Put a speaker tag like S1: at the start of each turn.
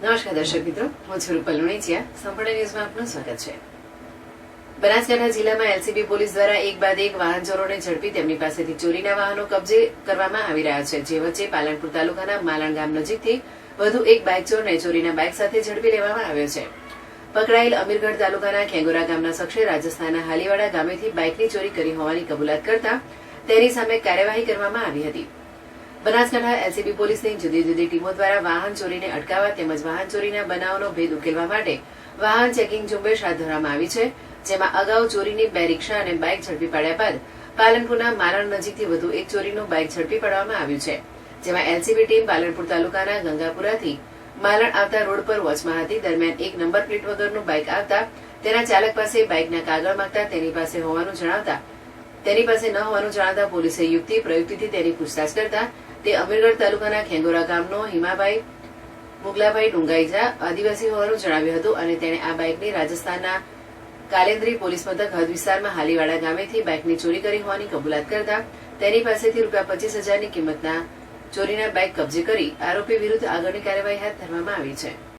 S1: નમસ્કાર દર્શક મિત્રો, હું છું રૂપલ લુણીચિયા. સંપૂર્ણ ન્યૂઝમાં આપનું સ્વાગત છે. બનાસકાંઠા જિલ્લામાં એલસીબી પોલીસ દ્વારા એક બાદ એક વાહન ચોરોને ઝડપી તેમની પાસેથી ચોરીના વાહનો કબજે કરવામાં આવી રહ્યા છે. જે વચ્ચે પાલનપુર તાલુકાના માલણ ગામ નજીકથી વધુ એક બાઇક ચોરને ચોરીના બાઇક સાથે ઝડપી લેવામાં આવ્યો છે. પકડાયેલ અમીરગઢ તાલુકાના ખેંગોરા ગામના શખ્સે રાજસ્થાનના હાલીવાડા ગામેથી બાઇકની ચોરી કરી હોવાની કબૂલાત કરતા તેની સામે કાર્યવાહી કરવામાં આવી હતી. બનાસકાંઠા એલસીબી પોલીસની જુદી જુદી ટીમો દ્વારા વાહન ચોરીને અટકાવવા તેમજ વાહન ચોરીના બનાવનો ભેદ ઉકેલવા માટે વાહન ચેકિંગ ઝુંબેશ હાથ ધરવામાં આવી છે. જેમાં અગાઉ ચોરીની 2 રિક્ષા અને બાઇક ઝડપી પાડ્યા બાદ પાલનપુરના મારણ નજીકથી વધુ એક ચોરીનું બાઇક ઝડપી પાડવામાં આવ્યું છે. જેમાં એલસીબી ટીમ પાલનપુર તાલુકાના ગંગાપુરાથી માલણ આવતા રોડ પર વોચમાં હતી. દરમિયાન એક નંબર પ્લેટ વગરનું બાઇક આવતા તેના ચાલક પાસે બાઇકના કાગળ માંગતા તેની પાસે ન હોવાનું જણાવતા પોલીસે યુક્તિ પ્રયુક્તિથી તેની પૂછતાછ કરતા તે અમીરગઢ તાલુકાના ખેંગોરા ગામનો હિમાભાઈ મુગલાભાઈ ડુંગાઈજા આદિવાસી હોવાનું જણાવ્યું હતું અને તેણે આ બાઇકની રાજસ્થાનના કાલેન્દ્રી પોલીસ મથક હદ વિસ્તારમાં હાલીવાડા ગામેથી બાઇકની ચોરી કરી હોવાની કબૂલાત કરતા તેની પાસેથી ₹25,000ની કિંમતના ચોરીના બાઇક કબજે કરી આરોપી વિરુદ્ધ આગળની કાર્યવાહી હાથ ધરવામાં આવી છે.